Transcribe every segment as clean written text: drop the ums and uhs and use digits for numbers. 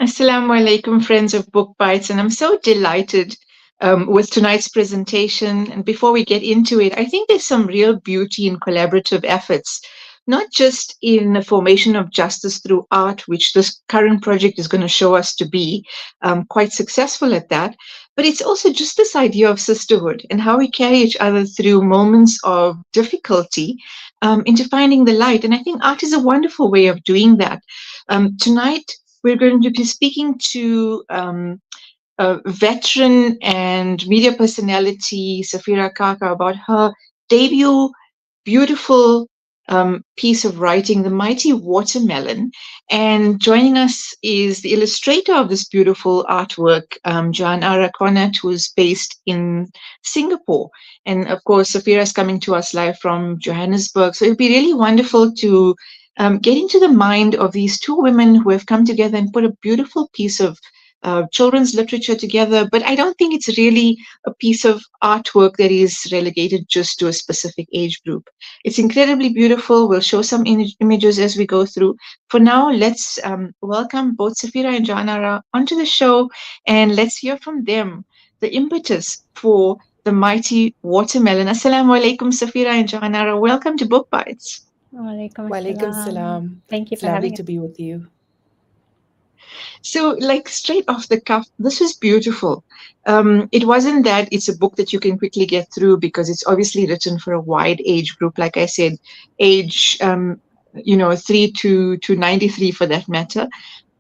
Assalamu alaikum, friends of BookBytes, and I'm so delighted with tonight's presentation. And before we get into it, I think there's some real beauty in collaborative efforts, not just in the formation of justice through art, which this current project is going to show us to be quite successful at that, but it's also just this idea of sisterhood and how we carry each other through moments of difficulty into finding the light. And I think art is a wonderful way of doing that. Tonight, we're going to be speaking to a veteran and media personality, Safeera Kaka, about her debut beautiful piece of writing, The Mighty Watermelon. And joining us is the illustrator of this beautiful artwork, Johan Arakonat, who's based in Singapore. And of course, Safeera is coming to us live from Johannesburg. So it'd be really wonderful to get into the mind of these two women who have come together and put a beautiful piece of children's literature together. But I don't think it's really a piece of artwork that is relegated just to a specific age group. It's incredibly beautiful. We'll show some images as we go through. For now, let's welcome both Safeera and Janara onto the show, and let's hear from them the impetus for The Mighty Watermelon. Assalamu alaikum, Safeera and Janara. Welcome to Book Bites. Walaikum Walaikum assalam. salam. Thank you It's for lovely having to us. be with you. So, like straight off the cuff, this was beautiful. It wasn't that it's a book that you can quickly get through because it's obviously written for a wide age group. Like I said, age 3 to 93 for that matter.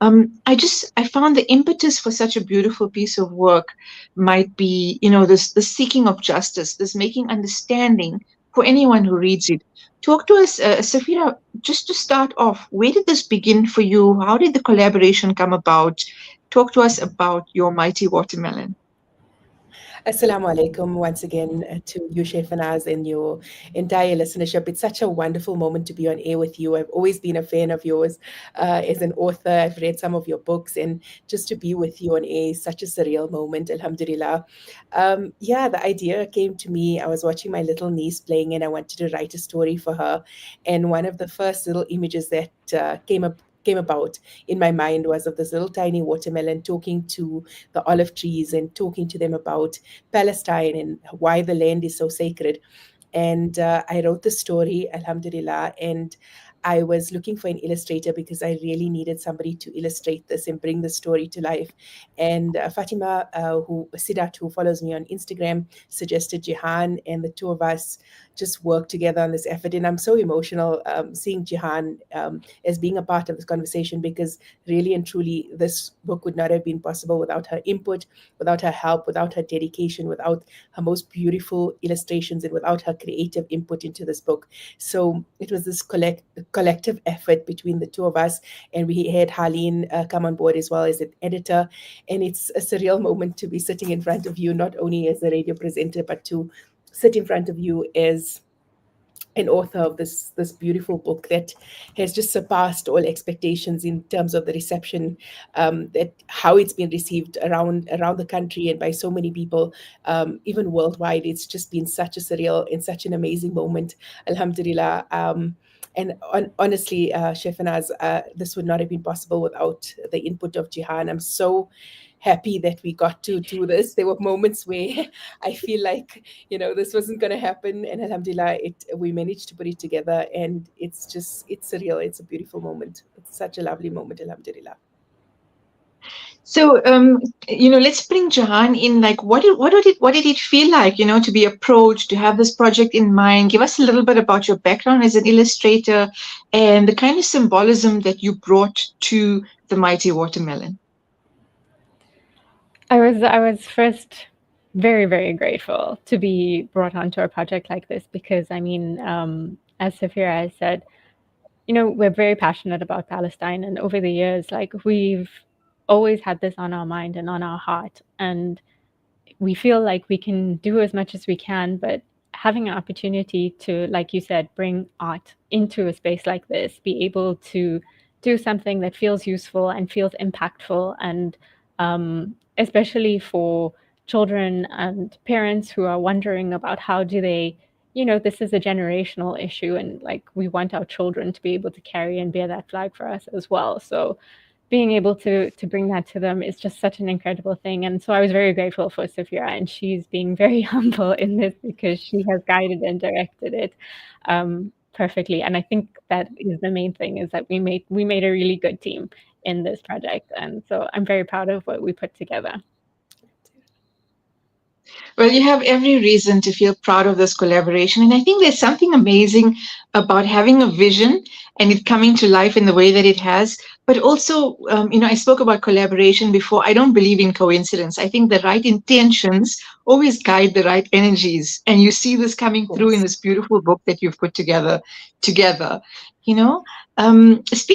I found the impetus for such a beautiful piece of work might be, this the seeking of justice, this making understanding for anyone who reads it. Talk to us, Safira, just to start off. Where did this begin for you? How did the collaboration come about? Talk to us about your Mighty Watermelon. Assalamu alaikum once again to you, Shefanaz, and your entire listenership. It's such a wonderful moment to be on air with you. I've always been a fan of yours as an author. I've read some of your books, and just to be with you on air is such a surreal moment. Alhamdulillah. Yeah, the idea came to me. I was watching my little niece playing, and I wanted to write a story for her. And one of the first little images that came about in my mind was of this little tiny watermelon talking to the olive trees and talking to them about Palestine and why the land is so sacred. And I wrote the story, Alhamdulillah, and I was looking for an illustrator because I really needed somebody to illustrate this and bring the story to life. And Fatima, Sidat, who follows me on Instagram, suggested Jihan, and the two of us just worked together on this effort. And I'm so emotional seeing Jihan as being a part of this conversation because really and truly, this book would not have been possible without her input, without her help, without her dedication, without her most beautiful illustrations, and without her creative input into this book. So it was this collective effort between the two of us, and we had Harleen come on board as well as an editor. And it's a surreal moment to be sitting in front of you, not only as a radio presenter, but to sit in front of you as an author of this beautiful book that has just surpassed all expectations in terms of the reception, that how it's been received around the country and by so many people, even worldwide. It's just been such a surreal and such an amazing moment. Alhamdulillah. Honestly, Shefanaz, this would not have been possible without the input of Jihan. I'm so happy that we got to do this. There were moments where I feel like, this wasn't going to happen. And Alhamdulillah, we managed to put it together. And it's surreal. It's a beautiful moment. It's such a lovely moment, Alhamdulillah. So, let's bring Jahan in. Like, what did it feel like, to be approached, to have this project in mind? Give us a little bit about your background as an illustrator and the kind of symbolism that you brought to the Mighty Watermelon. I was first very, very grateful to be brought onto a project like this because, I mean, as Safira has said, we're very passionate about Palestine, and over the years, like we've always had this on our mind and on our heart, and we feel like we can do as much as we can, but having an opportunity to, like you said, bring art into a space like this, be able to do something that feels useful and feels impactful, and especially for children and parents who are wondering about how do they, this is a generational issue, and like we want our children to be able to carry and bear that flag for us as well. So being able to bring that to them is just such an incredible thing. And so I was very grateful for Safeera, and she's being very humble in this because she has guided and directed it perfectly. And I think that is the main thing, is that we made a really good team in this project. And so I'm very proud of what we put together. Well, you have every reason to feel proud of this collaboration. And I think there's something amazing about having a vision and it coming to life in the way that it has. But also, I spoke about collaboration before. I don't believe in coincidence. I think the right intentions always guide the right energies. And you see this coming through in this beautiful book that you've put together. Speak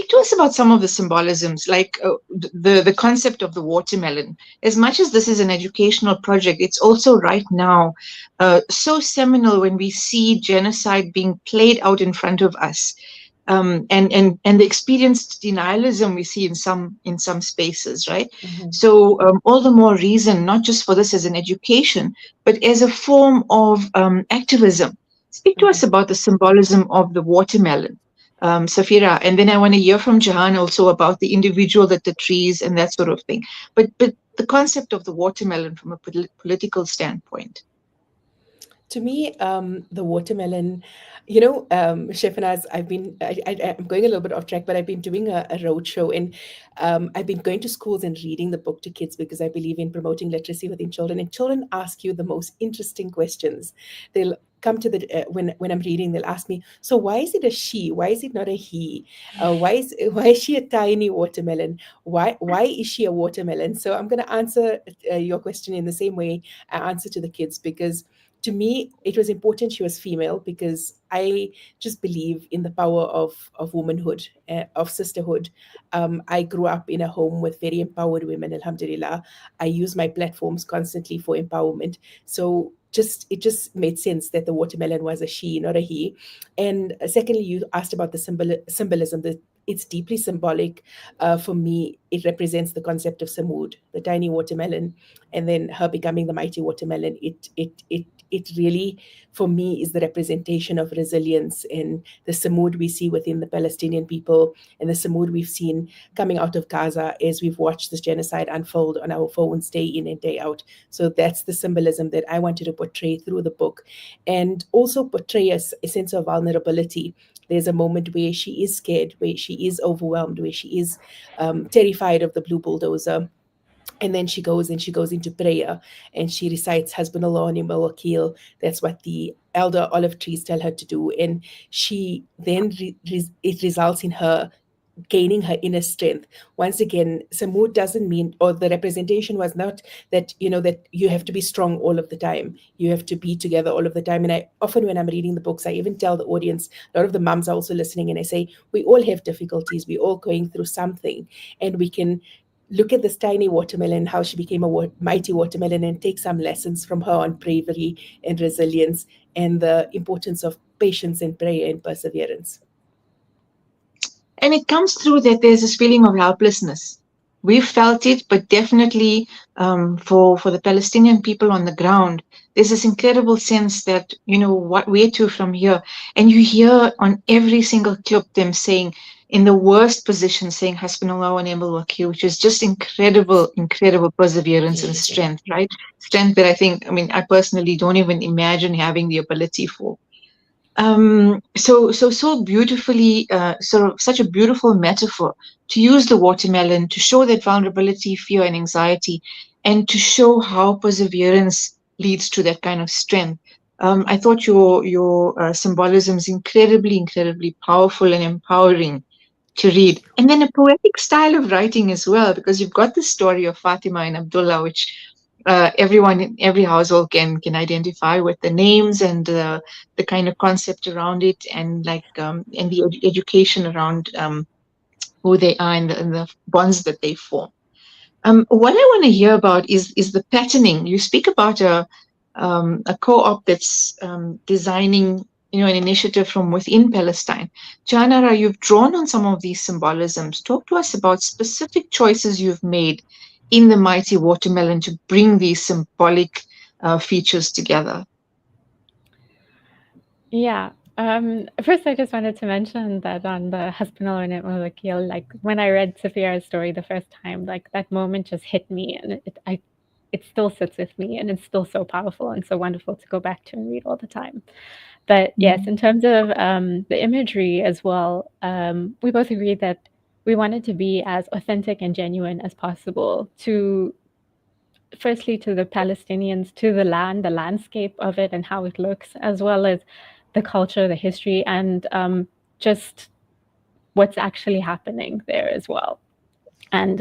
to us about some of the symbolisms, like the concept of the watermelon. As much as this is an educational project, it's also right now so seminal when we see genocide being played out in front of us, and the experienced denialism we see in some spaces, right? Mm-hmm. So all the more reason, not just for this as an education, but as a form of activism. Speak to us about the symbolism of the watermelon, Safeera, and then I want to hear from Jahan also about the individual, that the trees and that sort of thing. But the concept of the watermelon from a political standpoint. To me, the watermelon, Chef and as I'm going a little bit off track, but I've been doing a road show, and I've been going to schools and reading the book to kids because I believe in promoting literacy within children. And children ask you the most interesting questions. They'll come to the when I'm reading, they'll ask me, so why is it a she? Why is it not a he? Why is she a tiny watermelon? Why is she a watermelon? So I'm going to answer your question in the same way I answer to the kids, because to me, it was important she was female, because I just believe in the power of womanhood, of sisterhood. I grew up in a home with very empowered women, alhamdulillah. I use my platforms constantly for empowerment. So it just made sense that the watermelon was a she, not a he. And secondly, you asked about the symbolism. That it's deeply symbolic. For me, it represents the concept of Samud, the tiny watermelon, and then her becoming the mighty watermelon. It really, for me, is the representation of resilience and the Samud we see within the Palestinian people, and the Samud we've seen coming out of Gaza as we've watched this genocide unfold on our phones day in and day out. So that's the symbolism that I wanted to portray through the book, and also portray a sense of vulnerability. There's a moment where she is scared, where she is overwhelmed, where she is terrified of the blue bulldozer. And then she goes into prayer, and she recites Hasbunallah wa ni'mal wakil. That's what the elder olive trees tell her to do. And she then it results in her gaining her inner strength. Once again, Samud doesn't mean, or the representation was not that, that you have to be strong all of the time. You have to be together all of the time. And I often, when I'm reading the books, I even tell the audience, a lot of the mums are also listening, and I say, we all have difficulties. We're all going through something, and we can look at this tiny watermelon, how she became a mighty watermelon, and take some lessons from her on bravery and resilience, and the importance of patience and prayer and perseverance. And it comes through that there's this feeling of helplessness. We've felt it, but definitely for the Palestinian people on the ground, there's this incredible sense that, what we're to from here. And you hear on every single clip them saying, in the worst position, saying Hasbunallah wa ni'mal wakil, which is just incredible perseverance and strength, right? Strength that I personally don't even imagine having the ability for. So beautifully, sort of such a beautiful metaphor to use the watermelon to show that vulnerability, fear, and anxiety, and to show how perseverance leads to that kind of strength. I thought your symbolism is incredibly powerful and empowering to read, and then a poetic style of writing as well, because you've got the story of Fatima and Abdullah, which everyone in every household can identify with the names and the kind of concept around it, and and the education around who they are and the bonds that they form. What I want to hear about is the patterning. You speak about a co-op that's designing an initiative from within Palestine. Janara, you've drawn on some of these symbolisms. Talk to us about specific choices you've made in the mighty watermelon to bring these symbolic features together. Yeah. First, I just wanted to mention that on the Hasbunallah wa ni'mal wakeel, like when I read Safira's story the first time, like that moment just hit me, and it still sits with me, and it's still so powerful and so wonderful to go back to and read all the time. But yes, in terms of the imagery as well, we both agreed that we wanted to be as authentic and genuine as possible to firstly to the Palestinians, to the land, the landscape of it, and how it looks, as well as the culture, the history, and just what's actually happening there as well. And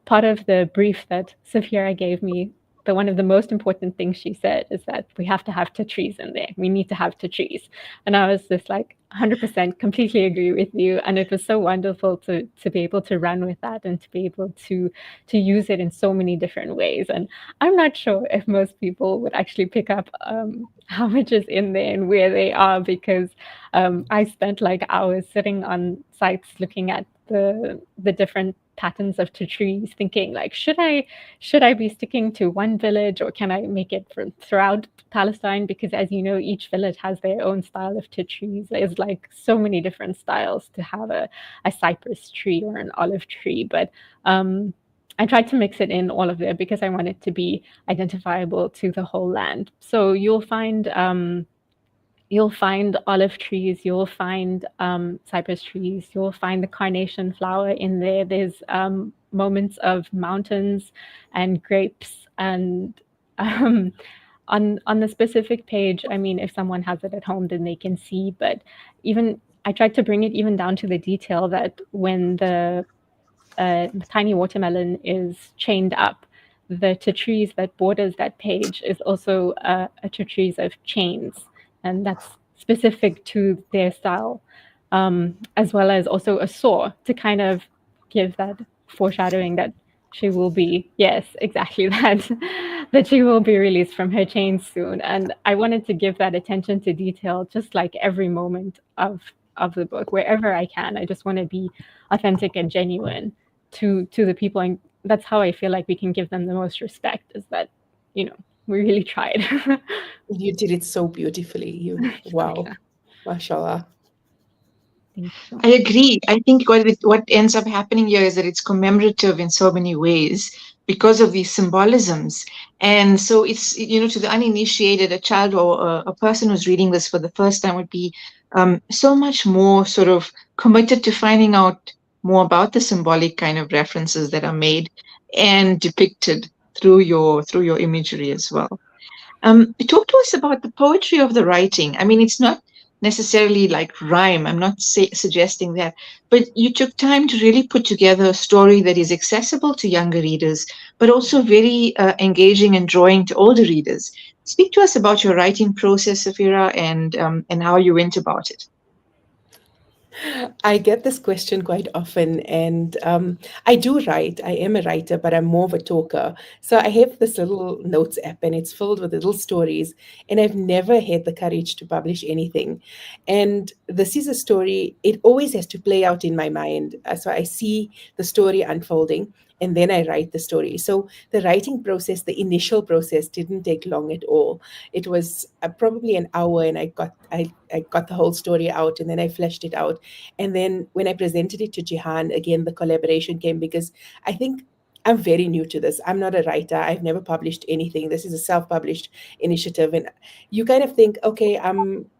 part of the brief that Safira gave me, the one of the most important things she said is that we have to have trees in there. We need to have trees. And I was just like 100% completely agree with you. And it was so wonderful to be able to run with that and to be able to use it in so many different ways. And I'm not sure if most people would actually pick up how much is in there and where they are, because I spent like hours sitting on sites looking at the different patterns of trees, thinking like, should I be sticking to one village, or can I make it from throughout Palestine? Because as you know, each village has their own style of trees. There's like so many different styles to have a cypress tree or an olive tree. But I tried to mix it in all of there because I want it to be identifiable to the whole land. So you'll find olive trees, you'll find cypress trees, you'll find the carnation flower in there. There's moments of mountains and grapes. And um, on the specific page, I mean, if someone has it at home, then they can see. But even I tried to bring it even down to the detail that when the tiny watermelon is chained up, the trees that borders that page is also a trees of chains, and that's specific to their style, as well as also a saw to kind of give that foreshadowing that she will be, yes, exactly that, that she will be released from her chains soon. And I wanted to give that attention to detail, just like every moment of the book, wherever I can. I just want to be authentic and genuine to the people, and that's how I feel like we can give them the most respect, is that, you know, we really tried. You did it so beautifully. You, wow, mashallah. Thank you. I agree. I think what ends up happening here is that it's commemorative in so many ways because of these symbolisms. And so it's, to the uninitiated, a child or a person who's reading this for the first time would be so much more sort of committed to finding out more about the symbolic kind of references that are made and depicted through your imagery as well. Talk to us about the poetry of the writing. I mean, it's not necessarily like rhyme. I'm not suggesting that, but you took time to really put together a story that is accessible to younger readers, but also very engaging and drawing to older readers. Speak to us about your writing process, Safira, and how you went about it. I get this question quite often, and I do write. I am a writer, but I'm more of a talker. So I have this little notes app, and it's filled with little stories. And I've never had the courage to publish anything. And this is a story, it always has to play out in my mind. So I see the story unfolding, and then I write the story. So the writing process, the initial process, didn't take long at all. It was probably an hour, and I got the whole story out, and then I fleshed it out. And then when I presented it to Jihan, again, the collaboration came because I think I'm very new to this. I'm not a writer. I've never published anything. This is a self-published initiative. And you kind of think, okay,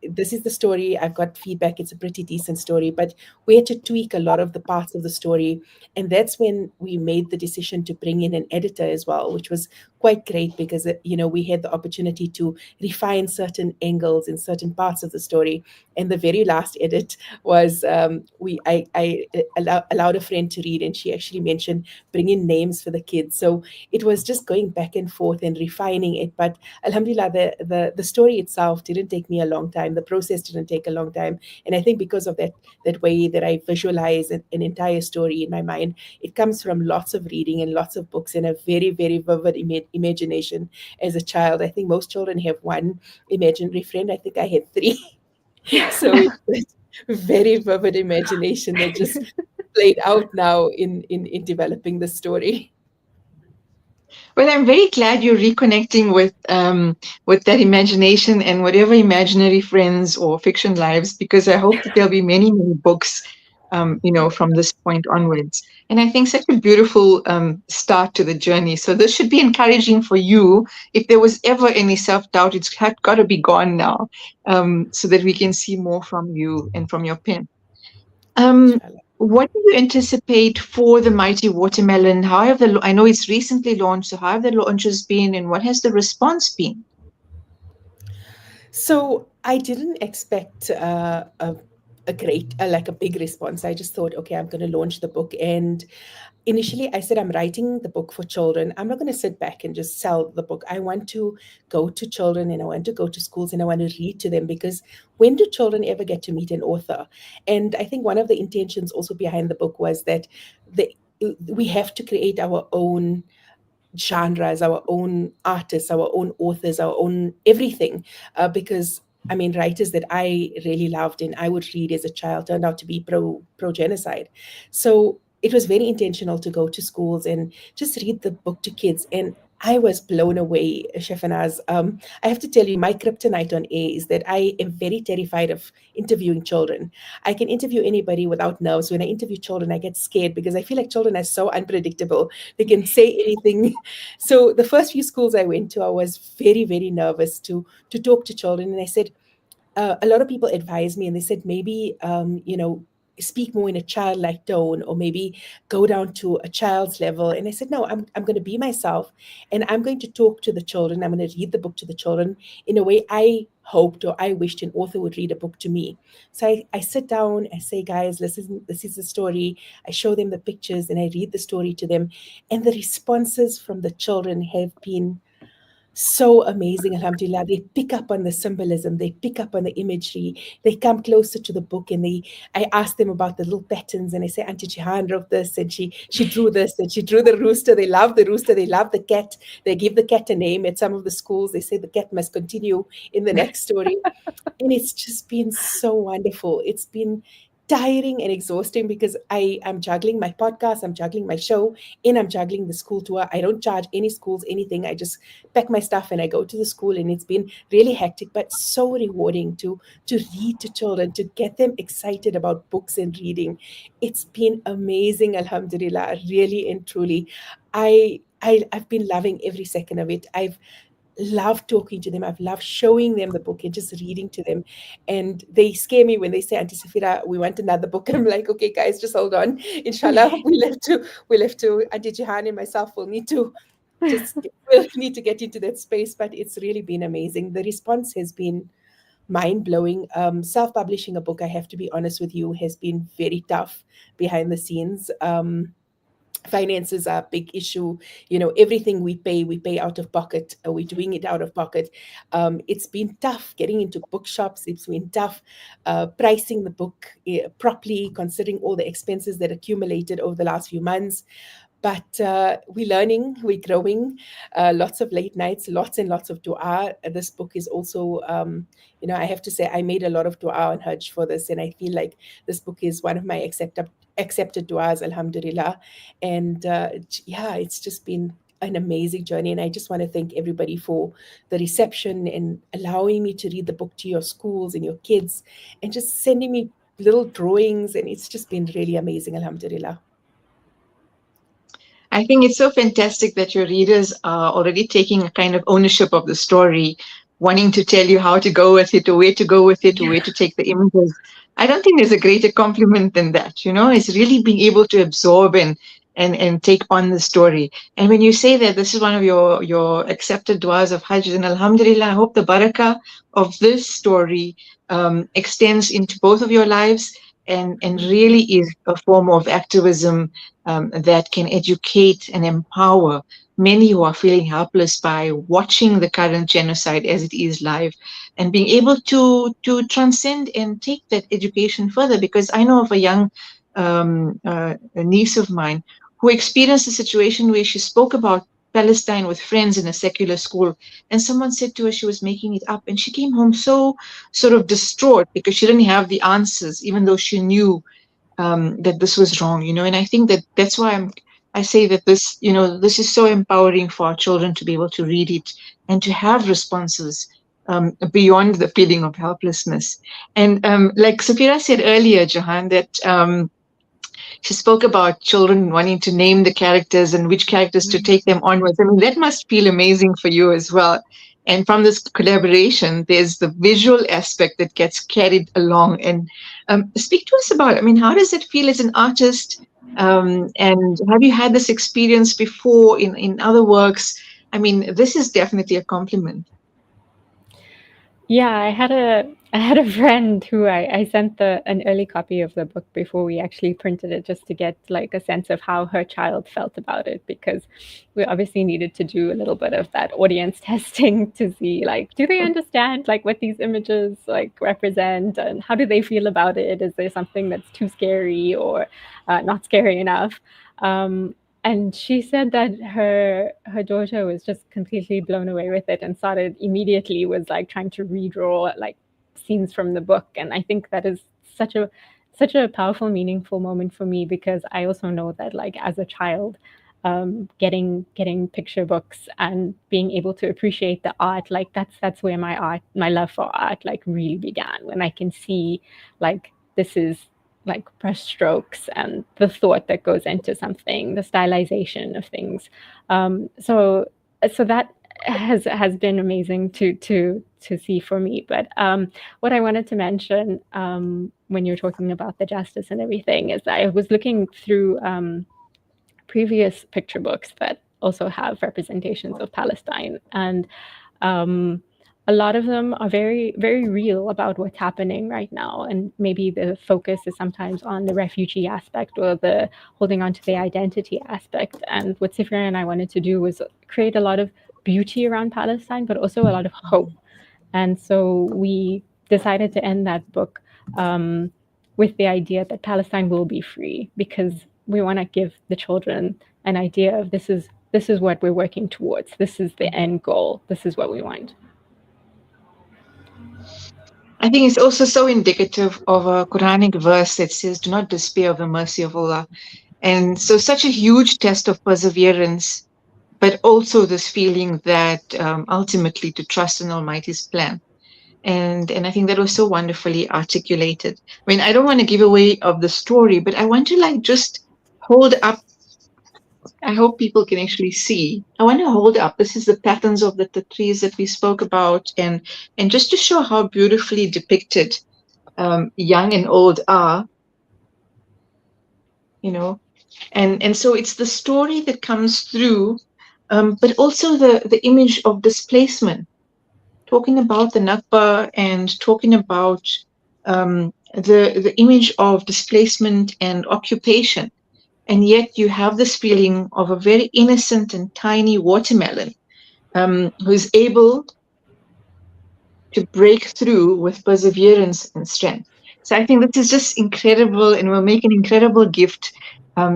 this is the story. I've got feedback. It's a pretty decent story. But we had to tweak a lot of the parts of the story. And that's when we made the decision to bring in an editor as well, which was quite great because, we had the opportunity to refine certain angles in certain parts of the story. And the very last edit was I allowed a friend to read, and she actually mentioned bring in names for the kids. So it was just going back and forth and refining it. But Alhamdulillah, the story itself didn't take me a long time. The process didn't take a long time. And I think because of that way that I visualize an entire story in my mind, it comes from lots of reading and lots of books and a very, very vivid imagination as a child. I think most children have one imaginary friend. I think I had three. So it's this very vivid imagination that just played out now in developing the story. Well, I'm very glad you're reconnecting with that imagination and whatever imaginary friends or fiction lives, because I hope that there'll be many, many books, from this point onwards. And I think such a beautiful start to the journey. So this should be encouraging for you. If there was ever any self-doubt, it's got to be gone now, so that we can see more from you and from your pen. Um, Inshallah. what do you anticipate for the Mighty Watermelon? How have I know it's recently launched, so how have the launches been and what has the response been? So I didn't expect a great, like a big response. I just thought, okay, I'm going to launch the book. And initially, I said, I'm writing the book for children. I'm not going to sit back and just sell the book. I want to go to children and I want to go to schools and I want to read to them, because when do children ever get to meet an author? And I think one of the intentions also behind the book was that the we have to create our own genres, our own artists, our own authors, our own everything. Because I mean, writers that I really loved and I would read as a child turned out to be pro genocide. So it was very intentional to go to schools and just read the book to kids. And I was blown away, Shefanaz. I have to tell you, my kryptonite on air is that I am very terrified of interviewing children. I can interview anybody without nerves. When I interview children, I get scared because I feel like children are so unpredictable. They can say anything. So the first few schools I went to, I was very, very nervous to talk to children. And I said, a lot of people advised me and they said maybe speak more in a childlike tone, or maybe go down to a child's level. And I said, no, I'm going to be myself and I'm going to talk to the children. I'm going to read the book to the children in a way I hoped or I wished an author would read a book to me. So I sit down, I say, guys, listen, this is the story. I show them the pictures and I read the story to them, and the responses from the children have been so amazing. Alhamdulillah, they pick up on the symbolism, they pick up on the imagery, they come closer to the book, and I ask them about the little patterns, and I say, Auntie Jihan wrote this, and she drew this, and she drew the rooster. They love the rooster, they love the cat. They give the cat a name. At some of the schools, they say the cat must continue in the next story. And it's just been so wonderful. It's been tiring and exhausting because I am juggling my podcast, I'm juggling my show, and I'm juggling the school tour. I don't charge any schools anything. I just pack my stuff and I go to the school, and it's been really hectic, but so rewarding to read to children, to get them excited about books and reading. It's been amazing, alhamdulillah, really and truly. I've been loving every second of it. I've love talking to them. I've loved showing them the book and just reading to them. And they scare me when they say, Auntie Safeera, we want another book. And I'm like, okay, guys, just hold on. Inshallah, we'll have to, Auntie Jihan and myself will need to we'll need to get into that space. But it's really been amazing. The response has been mind blowing. Self-publishing a book, I have to be honest with you, has been very tough behind the scenes. Finances are a big issue. Everything we pay out of pocket. We're doing it out of pocket. It's been tough getting into bookshops. It's been tough pricing the book properly, considering all the expenses that accumulated over the last few months. But we're learning, we're growing. Lots of late nights, lots and lots of dua. This book is also, I have to say, I made a lot of dua on Hajj for this, and I feel like this book is one of my accepted duas, alhamdulillah. And yeah, it's just been an amazing journey. And I just want to thank everybody for the reception and allowing me to read the book to your schools and your kids, and just sending me little drawings. And it's just been really amazing, alhamdulillah. I think it's so fantastic that your readers are already taking a kind of ownership of the story, wanting to tell you how to go with it, or where to go with it, or where to take the images. I don't think there's a greater compliment than that, It's really being able to absorb and take on the story. And when you say that this is one of your accepted duas of Hajj, and Alhamdulillah, I hope the barakah of this story extends into both of your lives, and really is a form of activism that can educate and empower many who are feeling helpless by watching the current genocide as it is live, and being able to transcend and take that education further. Because I know of a young a niece of mine who experienced a situation where she spoke about Palestine with friends in a secular school, and someone said to her she was making it up, and she came home so sort of distraught because she didn't have the answers, even though she knew that this was wrong, And I think that's why I say that this is so empowering for our children to be able to read it and to have responses beyond the feeling of helplessness. And like Safeera said earlier, Jahan, that she spoke about children wanting to name the characters and which characters to take them onwards. I mean, that must feel amazing for you as well. And from this collaboration, there's the visual aspect that gets carried along. And speak to us about, I mean, how does it feel as an artist? And have you had this experience before in other works? I mean, this is definitely a compliment. Yeah, I had a friend who I sent an early copy of the book before we actually printed it, just to get like a sense of how her child felt about it, because we obviously needed to do a little bit of that audience testing to see, like, do they understand like what these images like represent, and how do they feel about it? Is there something that's too scary or not scary enough? And she said that her daughter was just completely blown away with it and started immediately was like trying to redraw like scenes from the book. And I think that is such a powerful, meaningful moment for me, because I also know that like as a child, getting picture books and being able to appreciate the art, like that's where my love for art like really began, when I can see like this is like brush strokes and the thought that goes into something, the stylization of things. So that has been amazing to see for me. But what I wanted to mention, when you're talking about the justice and everything, is that I was looking through previous picture books that also have representations of Palestine, and um, a lot of them are very, very real about what's happening right now. And maybe the focus is sometimes on the refugee aspect or the holding on to the identity aspect. And what Safeera and I wanted to do was create a lot of beauty around Palestine, but also a lot of hope. And so we decided to end that book with the idea that Palestine will be free, because we want to give the children an idea of this is what we're working towards. This is the end goal. This is what we want. I think it's also so indicative of a Quranic verse that says, "Do not despair of the mercy of Allah." And so, such a huge test of perseverance, but also this feeling that ultimately to trust in Almighty's plan. And I think that was so wonderfully articulated. I mean, I don't want to give away of the story, but I want to like just hold up. I hope people can actually see. I want to hold up. This is the patterns of the trees that we spoke about, and just to show how beautifully depicted young and old are, you know. And so it's the story that comes through, but also the image of displacement, talking about the Nakba and talking about the image of displacement and occupation. And yet you have this feeling of a very innocent and tiny watermelon who is able to break through with perseverance and strength. So I think this is just incredible, and will make an incredible gift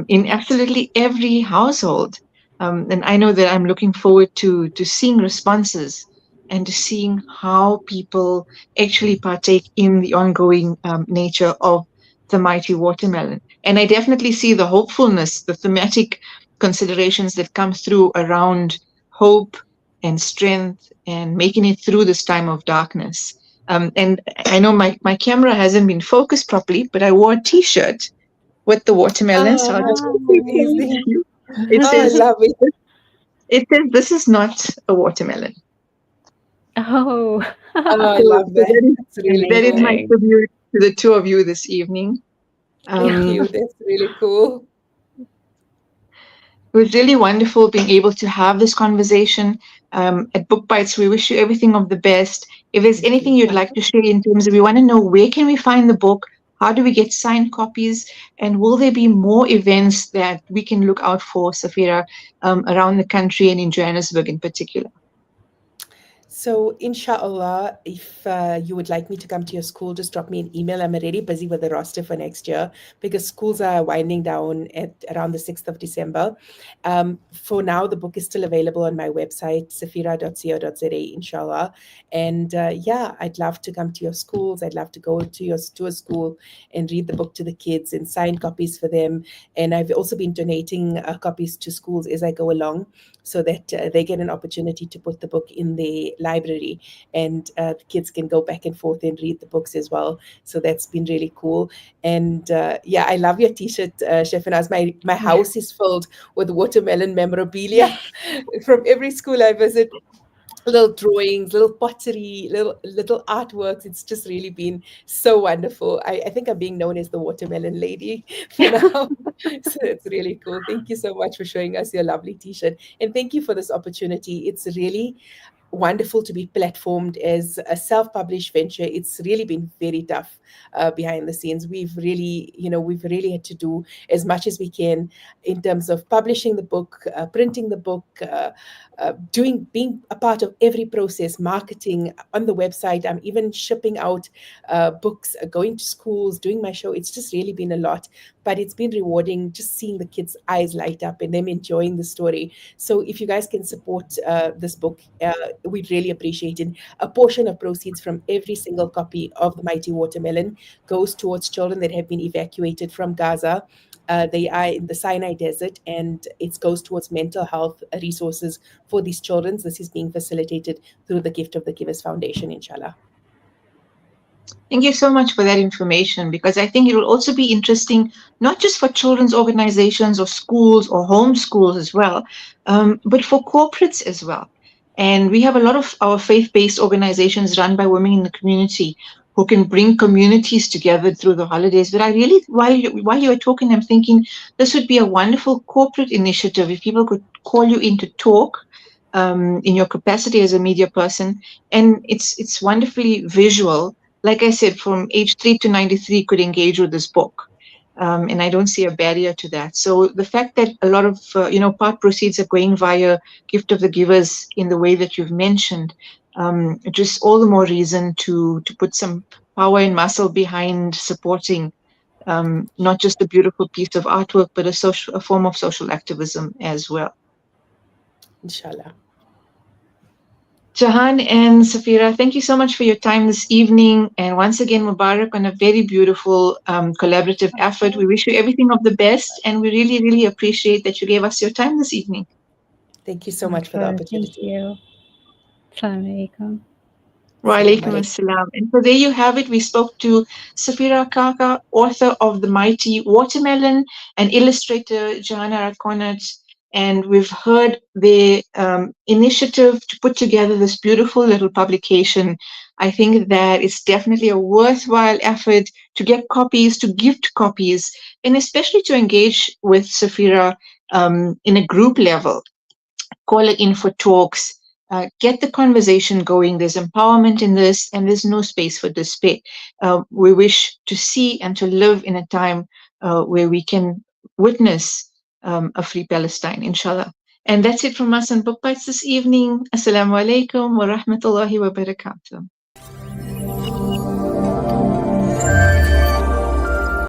in absolutely every household. And I know that I'm looking forward to seeing responses and to seeing how people actually partake in the ongoing nature of the mighty watermelon. And I definitely see the hopefulness, the thematic considerations that come through around hope and strength and making it through this time of darkness. And I know my camera hasn't been focused properly, but I wore a T-shirt with the watermelon. So Oh, I'll just that's quickly show amazing. you. It Oh, I says, love it. it says, "This is not a watermelon." Oh, Oh, I So, love that. That's really that is cool. my amazing. tribute to the two of you this evening. Thank Um, you. That's really cool. It was really wonderful being able to have this conversation at BookBytes. We wish you everything of the best. If there's Thank anything you. you'd like to share in terms of, we want to know where can we find the book, how do we get signed copies, and will there be more events that we can look out for, Safeera, around the country and in Johannesburg in particular? So, inshallah, if you would like me to come to your school, just drop me an email. I'm already busy with the roster for next year because schools are winding down at around the 6th of December. For now, the book is still available on my website, safeera.co.za, inshallah. And yeah, I'd love to come to your schools. I'd love to go to a school and read the book to the kids and sign copies for them. And I've also been donating copies to schools as I go along so that they get an opportunity to put the book in the library and the kids can go back and forth and read the books as well. So that's been really cool. And yeah, I love your t-shirt, Chef Anaz. My Yeah. house is filled with watermelon memorabilia from every school I visit. Little drawings, little pottery, little artworks. It's just really been so wonderful. I think I'm being known as the watermelon lady for now. So it's really cool. Thank you so much for showing us your lovely t-shirt. And thank you for this opportunity. It's really wonderful to be platformed as a self-published venture. It's really been very tough behind the scenes. We've really had to do as much as we can in terms of publishing the book, printing the book, being a part of every process, marketing on the website. I'm even shipping out books, going to schools, doing my show. It's just really been a lot, but it's been rewarding just seeing the kids' eyes light up and them enjoying the story. So if you guys can support this book, we'd really appreciate it. A portion of proceeds from every single copy of The Mighty Watermelon goes towards children that have been evacuated from Gaza. They are in the Sinai Desert, and it goes towards mental health resources for these children. This is being facilitated through the Gift of the Givers Foundation, inshallah. Thank you so much for that information, because I think it will also be interesting, not just for children's organizations or schools or home schools as well, but for corporates as well. And we have a lot of our faith-based organizations run by women in the community who can bring communities together through the holidays. But I really, while you were talking, I'm thinking this would be a wonderful corporate initiative if people could call you in to talk in your capacity as a media person. And it's wonderfully visual. Like I said, from age 3 to 93 could engage with this book. And I don't see a barrier to that. So the fact that a lot of, part proceeds are going via Gift of the Givers in the way that you've mentioned, just all the more reason to put some power and muscle behind supporting not just a beautiful piece of artwork, but a form of social activism as well. Inshallah. Jahan and Safeera, thank you so much for your time this evening. And once again, Mubarak on a very beautiful collaborative effort. We wish you everything of the best. And we really, really appreciate that you gave us your time this evening. Thank you so Of much for the course. Thank opportunity. you. Assalamu alaikum. Wa Assalamu alaikum alaikum. assalam. And so there you have it. We spoke to Safeera Kaka, author of The Mighty Watermelon, and illustrator Johanna Rakonat. And we've heard the initiative to put together this beautiful little publication. I think that it's definitely a worthwhile effort to get copies, to gift copies, and especially to engage with Safeera in a group level. Call it in for talks, get the conversation going. There's empowerment in this, and there's no space for despair. We wish to see and to live in a time where we can witness a free Palestine, inshallah. And that's it from us on Book Bites this evening. Assalamu alaikum wa rahmatullahi wa barakatuh.